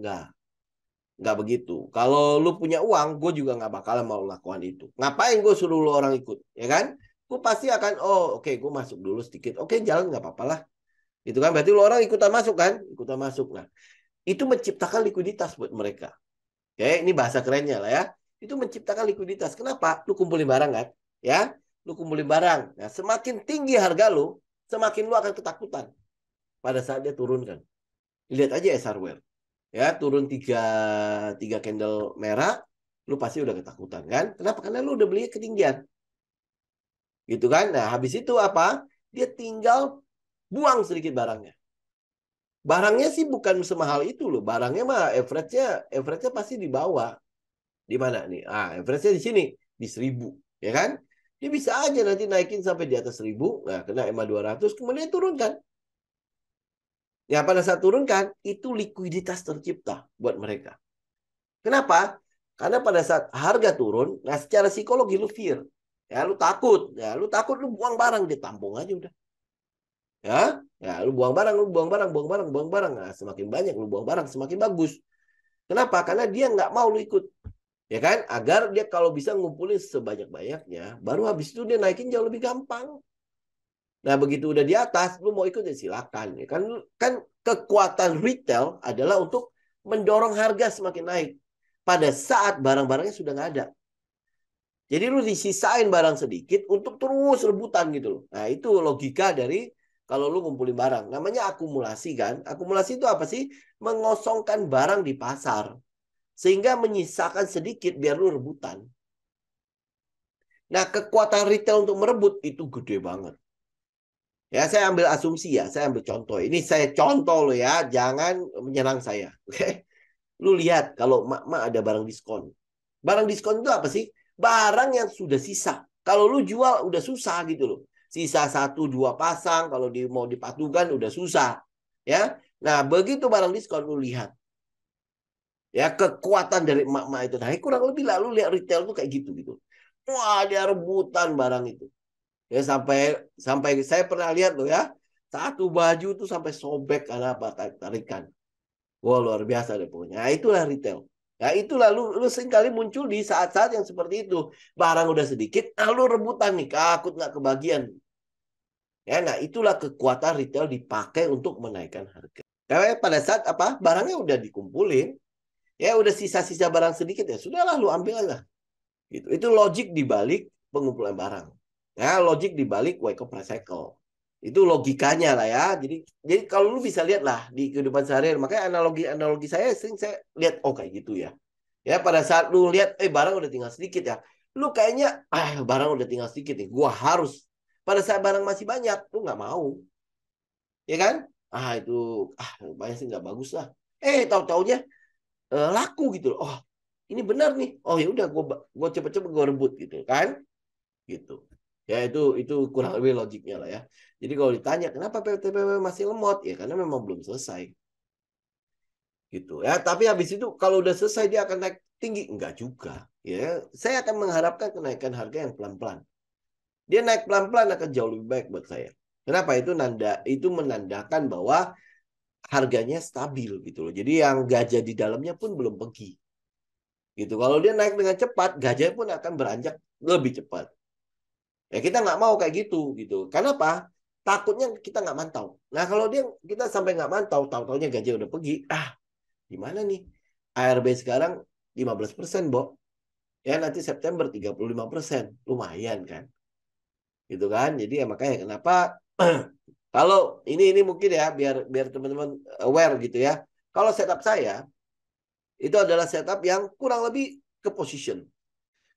Nggak begitu. Kalau lu punya uang, gue juga nggak bakalan mau lakukan itu. Ngapain gue suruh lu orang ikut, ya kan? Gue pasti akan, oh oke, gue masuk dulu sedikit. Oke, jalan nggak apa-apa lah. Gitu kan? Berarti lu orang ikutan masuk kan? Ikutan masuk. Nah, itu menciptakan likuiditas buat mereka. Oke, ini bahasa kerennya lah ya. Itu menciptakan likuiditas. Kenapa? Lu kumpulin barang kan? Ya, lu kumpulin barang. Nah, semakin tinggi harga lu, semakin lu akan ketakutan pada saat dia turunkan. Lihat aja S hardware. Ya, turun tiga candle merah, lu pasti udah ketakutan kan? Kenapa? Karena lu udah beli ketinggian. Gitu kan? Nah, habis itu apa? Dia tinggal buang sedikit barangnya. Barangnya sih bukan semahal itu loh. Barangnya mah average-nya pasti di bawah. Di mana nih? Ah, average-nya di sini, di 1.000, ya kan? Dia bisa aja nanti naikin sampai di atas 1.000, nah kena EMA 200, kemudian turunkan. Ya pada saat turunkan, itu likuiditas tercipta buat mereka. Kenapa? Karena pada saat harga turun, nah secara psikologi lu fear. Ya lu takut. Ya lu takut, lu buang barang, ditampung aja udah. Ya, ya lu buang barang, buang barang. Nah, semakin banyak lu buang barang, semakin bagus. Kenapa? Karena dia nggak mau lu ikut. Ya kan? Agar dia kalau bisa ngumpulin sebanyak-banyaknya, baru habis itu dia naikin jauh lebih gampang. Nah, begitu udah di atas, lu mau ikut ya silakan. Ya kan kekuatan retail adalah untuk mendorong harga semakin naik pada saat barang-barangnya sudah nggak ada. Jadi lu disisain barang sedikit untuk terus rebutan gitu loh. Nah, itu logika dari kalau lu ngumpulin barang. Namanya akumulasi kan. Akumulasi itu apa sih? Mengosongkan barang di pasar. Sehingga menyisakan sedikit biar lu rebutan. Nah, kekuatan retail untuk merebut itu gede banget. Ya, saya ambil asumsi ya, saya ambil contoh. Ini saya contoh loh ya, jangan menyerang saya. Oke. Lu lihat kalau mak ada barang diskon. Barang diskon itu apa sih? Barang yang sudah sisa. Kalau lu jual udah susah gitu loh. Sisa 1-2 pasang, kalau mau dipatukan udah susah. Ya. Nah, begitu barang diskon lu lihat. Ya, kekuatan dari emak-emak itu. Nah, kurang lebih lalu lihat retail tuh kayak gitu. Wah, dia rebutan barang itu. Ya sampai sampai saya pernah lihat loh ya. Satu baju tuh sampai sobek karena apa? Tarikan. Wah, luar biasa deh pokoknya. Nah, itulah retail. Ya itulah lu seringkali muncul di saat-saat yang seperti itu. Barang udah sedikit, lalu rebutan nih, takut nggak kebagian. Ya, nah itulah kekuatan retail dipakai untuk menaikkan harga. Karena pada saat apa? Barangnya udah dikumpulin, ya udah sisa-sisa barang sedikit ya, sudahlah lu ambil aja. Gitu. Itu logik dibalik pengumpulan barang. Ya, logik dibalik wake up recycle. Itu logikanya lah ya. Jadi kalau lu bisa lihat lah di kehidupan sehari-hari, makanya analogi saya sering saya lihat oh kayak gitu ya. Ya pada saat lu lihat barang udah tinggal sedikit ya. Lu kayaknya barang udah tinggal sedikit nih. Gua harus. Pada saat barang masih banyak, lu nggak mau. Ya kan? Itu banyak sih nggak bagus lah. Tahu-taunya laku gitu loh. Oh, ini benar nih. Oh ya udah gua cepet-cepet gua rebut gitu kan? Gitu. Ya itu kurang lebih logiknya lah ya. Jadi kalau ditanya kenapa PTPW masih lemot ya karena memang belum selesai. Gitu ya. Tapi habis itu kalau udah selesai dia akan naik tinggi enggak juga ya. Saya akan mengharapkan kenaikan harga yang pelan-pelan. Dia naik pelan-pelan akan jauh lebih baik buat saya. Kenapa? Itu menandakan bahwa harganya stabil gitu loh. Jadi yang gajah di dalamnya pun belum pergi. Gitu. Kalau dia naik dengan cepat, gajah pun akan beranjak lebih cepat. Ya kita nggak mau kayak gitu. Karena apa? Takutnya kita nggak mantau. Nah kalau kita sampai nggak mantau, tahu-taunya gajah udah pergi. Gimana nih? ARB sekarang 15%, Bo. Ya nanti September 35%. Lumayan kan? Gitu kan? Jadi ya makanya kenapa kalau ini mungkin ya biar teman-teman aware gitu ya. Kalau setup saya itu adalah setup yang kurang lebih ke position.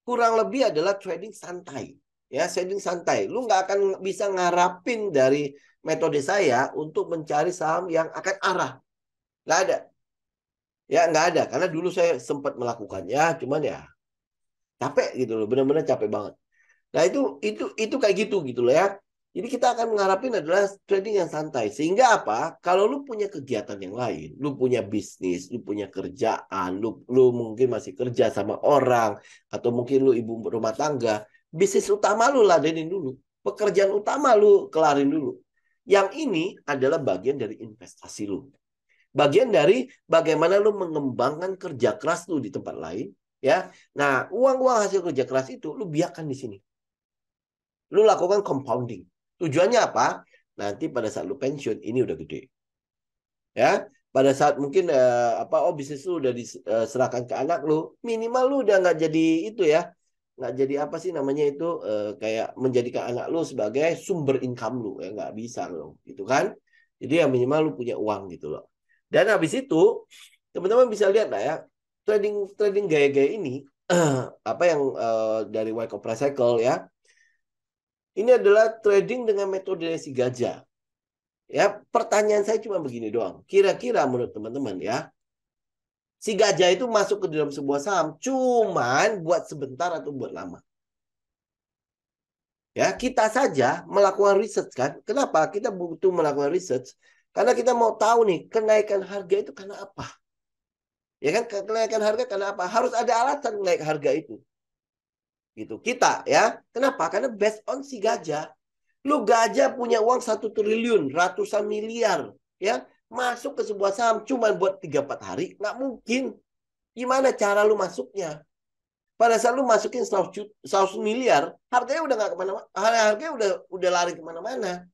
Kurang lebih adalah trading santai. Ya, trading santai. Lu nggak akan bisa ngarapin dari metode saya untuk mencari saham yang akan arah. Nggak ada. Ya, nggak ada. Karena dulu saya sempat melakukannya, cuman ya capek gitu loh. Benar-benar capek banget. Nah, itu kayak gitu loh ya. Jadi kita akan mengharapin adalah trading yang santai. Sehingga apa? Kalau lu punya kegiatan yang lain, lu punya bisnis, lu punya kerjaan, lu mungkin masih kerja sama orang, atau mungkin lu ibu rumah tangga, Bisnis utama lu ladenin dulu. Pekerjaan utama lu kelarin dulu. Yang ini adalah bagian dari investasi lu. Bagian dari bagaimana lu mengembangkan kerja keras lu di tempat lain. Ya, nah uang-uang hasil kerja keras itu lu biarkan di sini. Lu lakukan compounding. Tujuannya apa? Nanti pada saat lu pensiun ini udah gede. Ya, pada saat mungkin bisnis lu udah diserahkan ke anak lu, minimal lu udah nggak jadi itu ya, nggak jadi apa sih namanya itu kayak menjadikan anak lu sebagai sumber income lu ya, nggak bisa loh gitu kan. Jadi ya minimal lu punya uang gitu loh. Dan habis itu teman-teman bisa lihat lah ya, trading trading gaya-gaya ini apa yang dari White Cobra Cycle ya, ini adalah trading dengan metode si gajah. Ya, pertanyaan saya cuma begini doang. Kira-kira menurut teman-teman ya, si gajah itu masuk ke dalam sebuah saham cuman buat sebentar atau buat lama. Ya, kita saja melakukan research kan. Kenapa? Kita butuh melakukan research karena kita mau tahu nih kenaikan harga itu karena apa. Ya kan, kenaikan harga karena apa? Harus ada alasan naik harga itu. Gitu. Kita ya. Kenapa? Karena based on si gajah. Lu gajah punya uang 1 triliun, ratusan miliar, ya masuk ke sebuah saham cuma buat 3-4 hari, nggak mungkin. Gimana cara lu masuknya? Pada saat lu masukin 100 miliar, harganya udah nggak kemana-mana, harganya udah lari kemana-mana,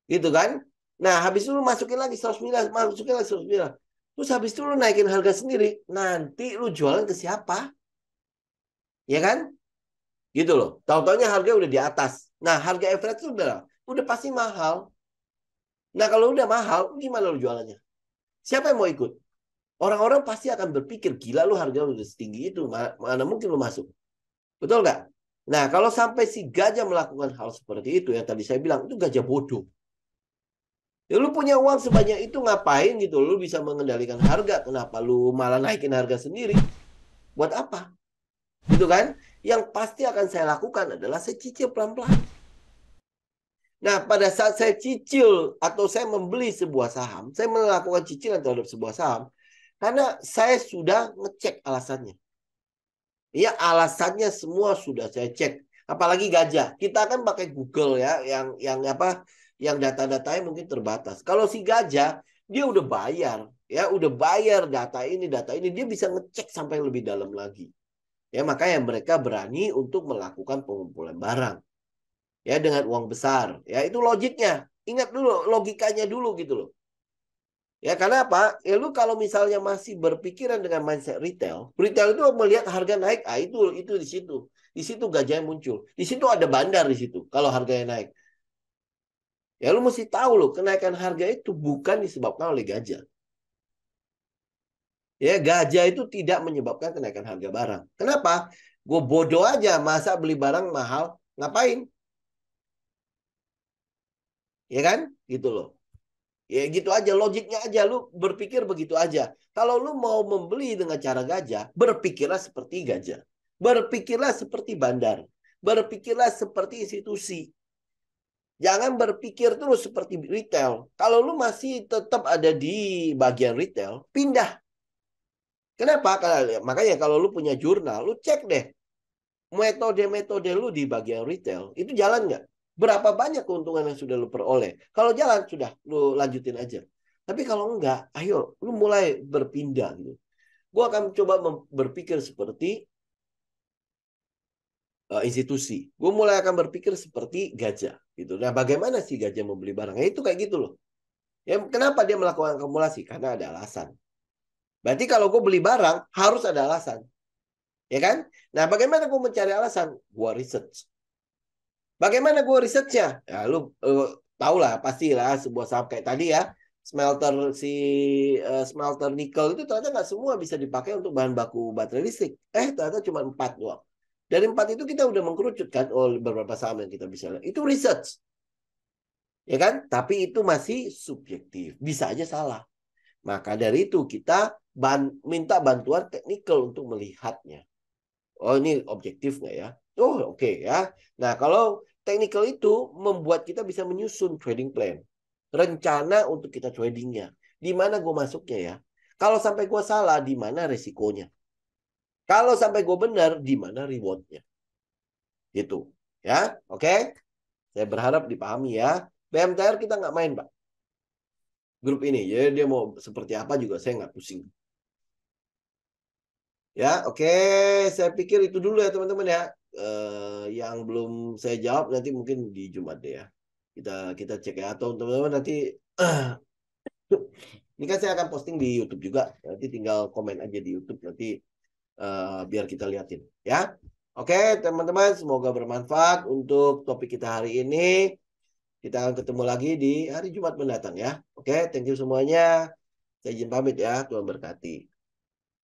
gitu kan? Nah, habis itu lu masukin lagi 100 miliar, masukin lagi 100 miliar. Terus habis itu lu naikin harga sendiri, nanti lu jualan ke siapa? Ya kan? Gitu loh. Tahu-taunya harga udah di atas. Nah, harga average itu udah pasti mahal. Nah, kalau udah mahal, gimana lu jualannya? Siapa yang mau ikut? Orang-orang pasti akan berpikir, gila lu harga udah setinggi itu, mana mungkin lu masuk. Betul nggak? Nah, kalau sampai si gajah melakukan hal seperti itu, yang tadi saya bilang, itu gajah bodoh. Ya, lu punya uang sebanyak itu ngapain gitu? Lu bisa mengendalikan harga, kenapa lu malah naikin harga sendiri? Buat apa? Gitu kan? Yang pasti akan saya lakukan adalah saya cicil pelan-pelan. Nah, pada saat saya cicil atau saya membeli sebuah saham, saya melakukan cicilan terhadap sebuah saham, karena saya sudah ngecek alasannya. Ya, alasannya semua sudah saya cek. Apalagi gajah. Kita kan pakai Google ya, yang apa? Yang data-datanya mungkin terbatas. Kalau si gajah, dia udah bayar, ya, udah bayar data ini, dia bisa ngecek sampai lebih dalam lagi. Ya, makanya mereka berani untuk melakukan pengumpulan barang. Ya, dengan uang besar. Ya, itu logiknya. Ingat dulu logikanya dulu gitu loh. Ya, karena apa? Ya lu kalau misalnya masih berpikiran dengan mindset retail, retail itu melihat harga naik, itu di situ. Di situ gajahnya muncul. Di situ ada bandar di situ kalau harganya naik. Ya lu mesti tahu loh, kenaikan harga itu bukan disebabkan oleh gajah. Ya, gajah itu tidak menyebabkan kenaikan harga barang. Kenapa? Gue bodoh aja, masa beli barang mahal, ngapain? Ya kan? Gitu loh. Ya gitu aja, logiknya aja. Lu berpikir begitu aja. Kalau lu mau membeli dengan cara gajah, berpikirlah seperti gajah. Berpikirlah seperti bandar. Berpikirlah seperti institusi. Jangan berpikir terus seperti retail. Kalau lu masih tetap ada di bagian retail, pindah. Kenapa? Makanya kalau lu punya jurnal, lu cek deh. Metode-metode lu di bagian retail, itu jalan nggak? Berapa banyak keuntungan yang sudah lu peroleh? Kalau jalan, sudah, lu lanjutin aja. Tapi kalau enggak, ayo, lu mulai berpindah gitu. Gue akan coba berpikir seperti institusi. Gue mulai akan berpikir seperti gajah gitu. Nah, bagaimana sih gajah membeli barang? Ya, itu kayak gitu loh. Ya, kenapa dia melakukan akumulasi? Karena ada alasan. Berarti kalau gue beli barang, harus ada alasan. Ya kan? Nah, bagaimana gue mencari alasan? Gue research. Bagaimana gue risetnya? Ya, lu tahu lah, pastilah sebuah saham kayak tadi ya, smelter si smelter nikel itu ternyata nggak semua bisa dipakai untuk bahan baku baterai listrik. Ternyata cuma 4 doang. Dari 4 itu kita udah mengkerucut kan, beberapa saham yang kita bisa lihat. Itu research, ya kan? Tapi itu masih subjektif, bisa aja salah. Maka dari itu kita minta bantuan teknikal untuk melihatnya. Oh, ini objektif nggak ya? Oh, oke ya. Nah, kalau technical itu membuat kita bisa menyusun trading plan. Rencana untuk kita tradingnya. Di mana gue masuknya ya? Kalau sampai gue salah, di mana resikonya? Kalau sampai gue benar, di mana rewardnya? Gitu. Ya, oke. Saya berharap dipahami ya. BMTR kita nggak main, Pak. Grup ini. Jadi dia mau seperti apa juga saya nggak pusing. Ya, oke. Saya pikir itu dulu ya teman-teman ya. Yang belum saya jawab nanti mungkin di Jumat deh ya. Kita kita cek ya. Atau teman-teman nanti ini kan saya akan posting di YouTube juga. Nanti tinggal komen aja di YouTube nanti biar kita liatin ya. Oke, teman-teman, semoga bermanfaat untuk topik kita hari ini. Kita akan ketemu lagi di hari Jumat mendatang ya. Oke, thank you semuanya. Saya izin pamit ya. Tuhan berkati.